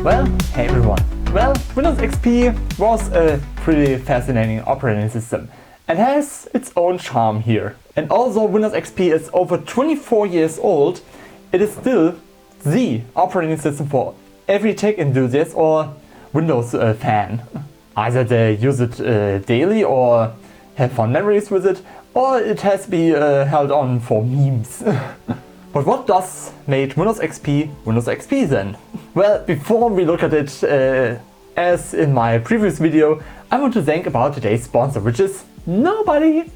Well, hey everyone. Well, Windows XP was a pretty fascinating operating system and has its own charm here. And although Windows XP is over 24 years old, it is still the operating system for every tech enthusiast or Windows fan. Either they use it daily or have fond memories with it, or it has to be held on for memes. But what does make Windows XP then? Well, before we look at it, as in my previous video, I want to thank about today's sponsor, which is nobody.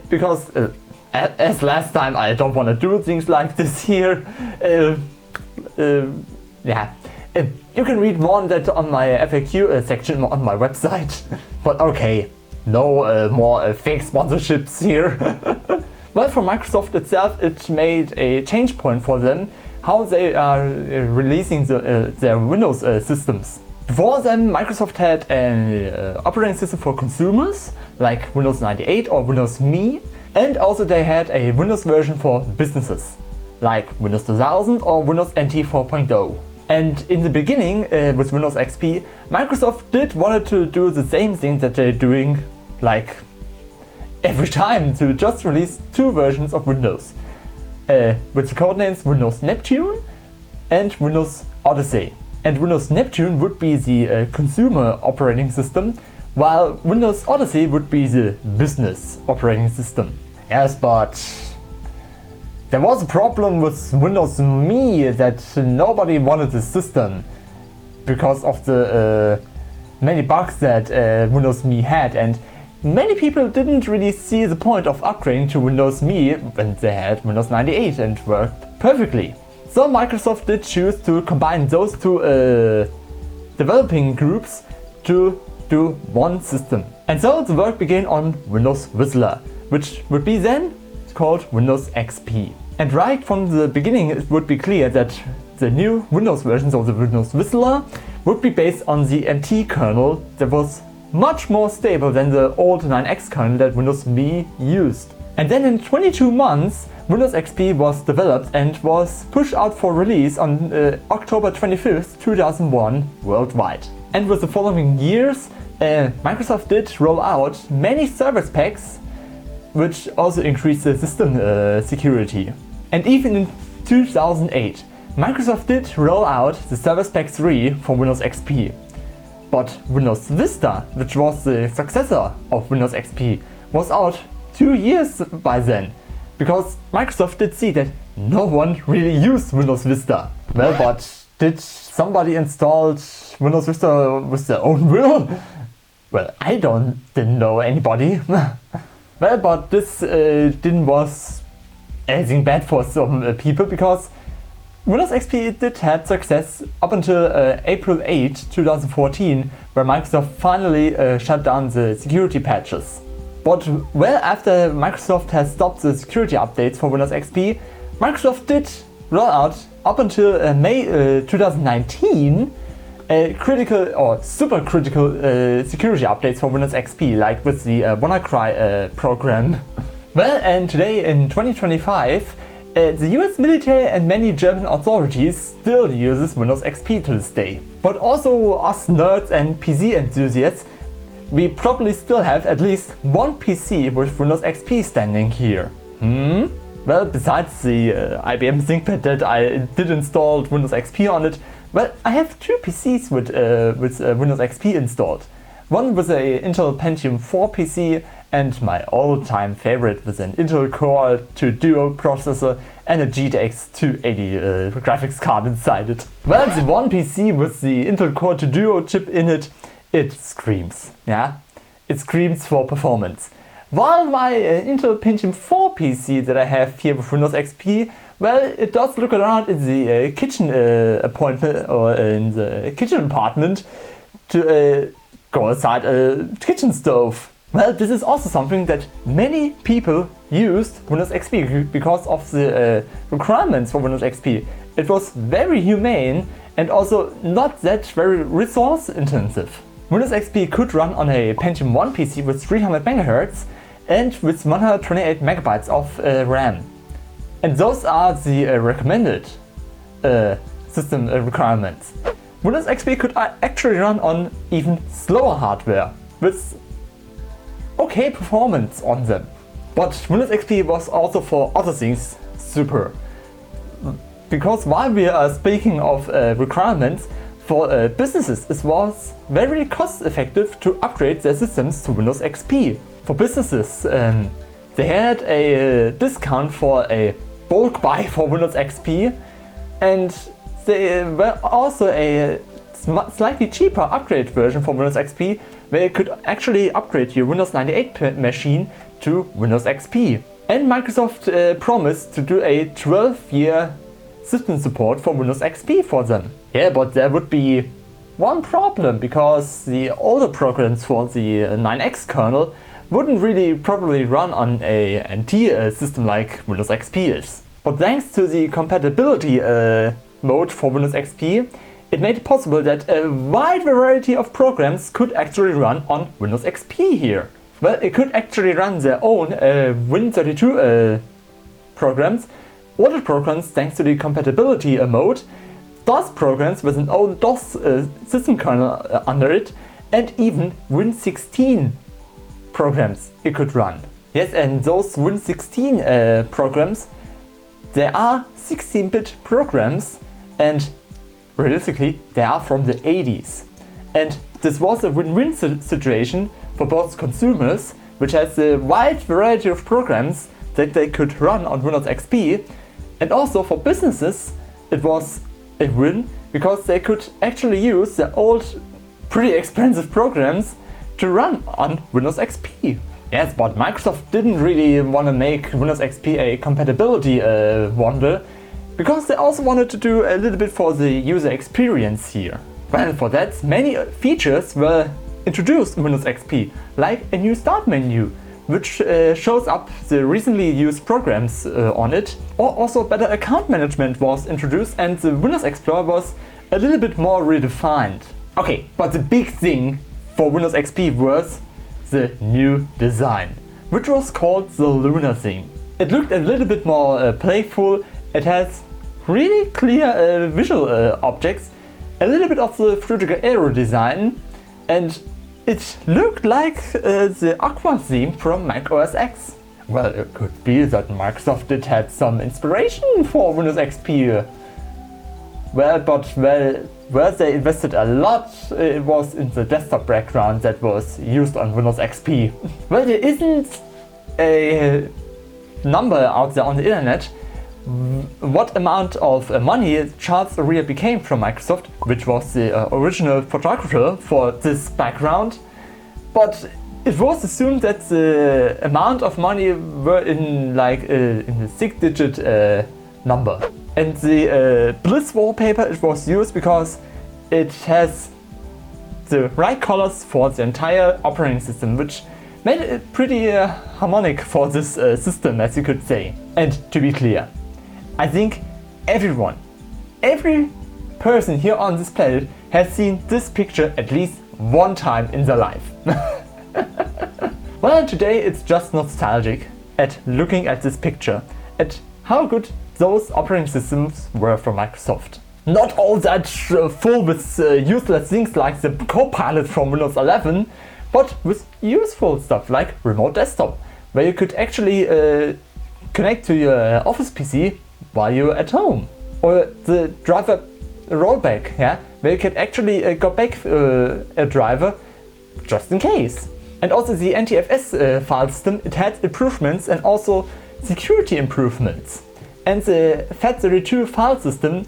Because as last time, I don't want to do things like this here. Yeah, you can read more on that on my FAQ section on my website. But okay, no more fake sponsorships here. Well, for Microsoft itself, it made a change point for them how they are releasing their Windows systems. Before them, Microsoft had an operating system for consumers, like Windows 98 or Windows Me, and also they had a Windows version for businesses, like Windows 2000 or Windows NT 4.0. And in the beginning, with Windows XP, Microsoft did wanted to do the same thing that they're doing, like every time, to just release two versions of Windows, with the codenames Windows Neptune and Windows Odyssey. And Windows Neptune would be the consumer operating system, while Windows Odyssey would be the business operating system. Yes, but there was a problem with Windows Me that nobody wanted the system because of the many bugs that Windows Me had, and many people didn't really see the point of upgrading to Windows Me when they had Windows 98 and worked perfectly. So Microsoft did choose to combine those two developing groups to do one system. And so the work began on Windows Whistler, which would be then called Windows XP. And right from the beginning it would be clear that the new Windows versions of the Windows Whistler would be based on the NT kernel that was much more stable than the old 9X kernel that Windows Me used. And then in 22 months, Windows XP was developed and was pushed out for release on October 25th, 2001 worldwide. And with the following years, Microsoft did roll out many service packs, which also increased the system security. And even in 2008, Microsoft did roll out the Service Pack 3 for Windows XP. But Windows Vista, which was the successor of Windows XP, was out 2 years by then, because Microsoft did see that no one really used Windows Vista. Well, but did somebody install Windows Vista with their own will? Well, I didn't know anybody. Well, but this didn't was anything bad for some people, because Windows XP did have success up until April 8, 2014, where Microsoft finally shut down the security patches. But well after Microsoft has stopped the security updates for Windows XP, Microsoft did roll out up until May 2019 critical or super critical security updates for Windows XP, like with the WannaCry program. Well, and today in 2025, the US military and many German authorities still uses Windows XP to this day. But also us nerds and PC enthusiasts, we probably still have at least one PC with Windows XP standing here. Well, besides the IBM ThinkPad that I did install Windows XP on it, well, I have two PCs with Windows XP installed. One with an Intel Pentium 4 PC and my all-time favorite with an Intel Core 2 Duo processor and a GTX 280 graphics card inside it. Well, the one PC with the Intel Core 2 Duo chip in it, it screams, yeah? It screams for performance. While my Intel Pentium 4 PC that I have here with Windows XP, well, it does look around in the kitchen appointment or in the kitchen apartment to go inside a kitchen stove. Well, this is also something that many people used Windows XP because of the requirements for Windows XP. It was very humane and also not that very resource intensive. Windows XP could run on a Pentium 1 PC with 300 MHz and with 128 MB of RAM. And those are the recommended system requirements. Windows XP could actually run on even slower hardware with okay performance on them. But Windows XP was also for other things super. Because while we are speaking of requirements for businesses, it was very cost effective to upgrade their systems to Windows XP. For businesses, they had a discount for a bulk buy for Windows XP, and they were also a slightly cheaper upgrade version for Windows XP, where you could actually upgrade your Windows 98 machine to Windows XP. And Microsoft promised to do a 12-year system support for Windows XP for them. Yeah, but there would be one problem, because the older programs for the 9X kernel wouldn't really properly run on a NT system like Windows XP is. But thanks to the compatibility mode for Windows XP, it made it possible that a wide variety of programs could actually run on Windows XP here. Well, it could actually run their own Win32 programs, older programs thanks to the compatibility mode, DOS programs with an old DOS system kernel under it, and even Win16 programs it could run. Yes, and those Win16 programs, they are 16-bit programs, and realistically they are from the 80s. And this was a win-win situation for both consumers, which has a wide variety of programs that they could run on Windows XP, and also for businesses it was a win because they could actually use their old, pretty expensive programs to run on Windows XP. Yes, but Microsoft didn't really want to make Windows XP a compatibility wonder, because they also wanted to do a little bit for the user experience here. Well, for that, many features were introduced in Windows XP, like a new start menu, which shows up the recently used programs on it, or also better account management was introduced, and the Windows Explorer was a little bit more redefined. Okay, but the big thing for Windows XP was the new design, which was called the Lunar theme. It looked a little bit more playful. It has really clear visual objects, a little bit of the Fruitiger Aero design, and it looked like the Aqua theme from Mac OS X. Well, it could be that Microsoft did have some inspiration for Windows XP. Where they invested a lot, it was in the desktop background that was used on Windows XP. Well, there isn't a number out there on the internet what amount of money Charles Arria became from Microsoft, which was the original photographer for this background, but it was assumed that the amount of money were in the 6-digit number. And the Bliss wallpaper, it was used because it has the right colors for the entire operating system, which made it pretty harmonic for this system, as you could say. And to be clear, I think every person here on this planet has seen this picture at least one time in their life. Well, today it's just nostalgic at looking at this picture, at how good those operating systems were from Microsoft. Not all that full with useless things like the Copilot from Windows 11, but with useful stuff like Remote Desktop, where you could actually connect to your Office PC while you're at home. Or the driver rollback, yeah, where you could actually go back a driver just in case. And also the NTFS file system, it had improvements and also security improvements. And the FAT32 file system,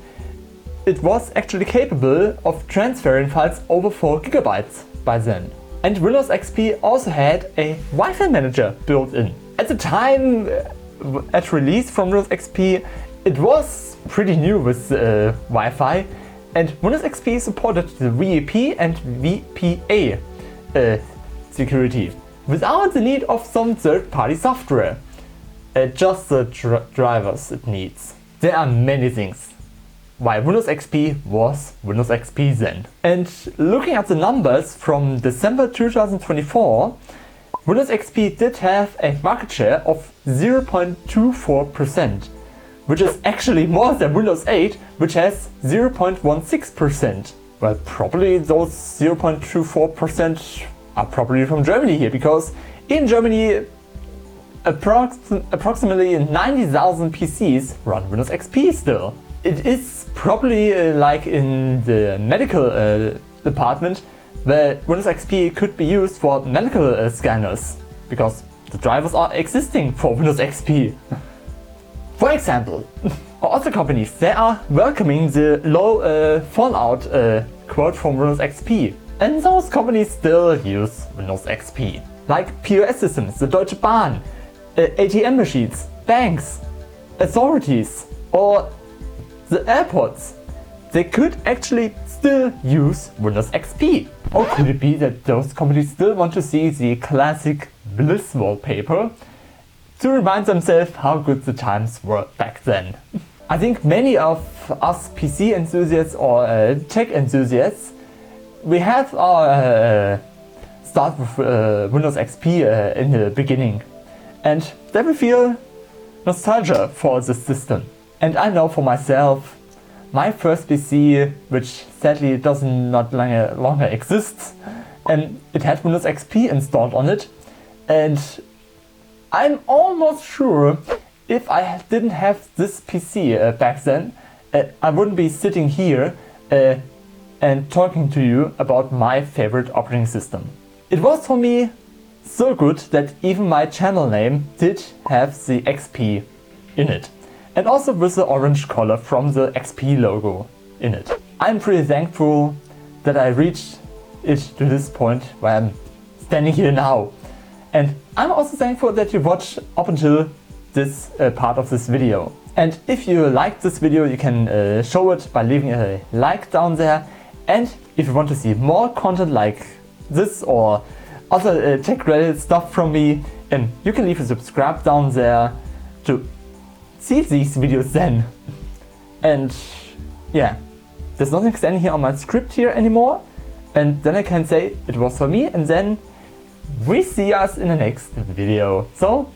it was actually capable of transferring files over 4 GB by then. And Windows XP also had a Wi-Fi manager built in. At the time, at release from Windows XP, it was pretty new with Wi-Fi, and Windows XP supported the VEP and VPA security without the need of some third-party software. Just the drivers it needs. There are many things why Windows XP was Windows XP then. And looking at the numbers from December 2024, Windows XP did have a market share of 0.24%, which is actually more than Windows 8, which has 0.16%. Well, probably those 0.24% are probably from Germany here, because in Germany approximately 90,000 PCs run Windows XP still. It is probably like in the medical department, where Windows XP could be used for medical scanners, because the drivers are existing for Windows XP. For example, other companies, they are welcoming the low fallout quote from Windows XP, and those companies still use Windows XP. Like POS systems, the Deutsche Bahn, ATM machines, banks, authorities, or the airports. They could actually still use Windows XP. Or could it be that those companies still want to see the classic Bliss wallpaper to remind themselves how good the times were back then? I think many of us PC enthusiasts or tech enthusiasts, we have our start with Windows XP in the beginning, and then we feel nostalgia for the system. And I know for myself, my first PC, which sadly not longer exists, and it had Windows XP installed on it, and I'm almost sure if I didn't have this PC back then, I wouldn't be sitting here and talking to you about my favorite operating system. It was for me so good that even my channel name did have the XP in it, and also with the orange color from the XP logo in it. I'm pretty thankful that I reached it to this point where I'm standing here now. And I'm also thankful that you watched up until this part of this video. And if you liked this video, you can show it by leaving a like down there. And if you want to see more content like this or other tech-related stuff from me, you can leave a subscribe down there to see these videos then. And yeah, there's nothing standing here on my script here anymore. And then I can say it was for me, and then we see us in the next video. So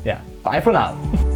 yeah, bye for now.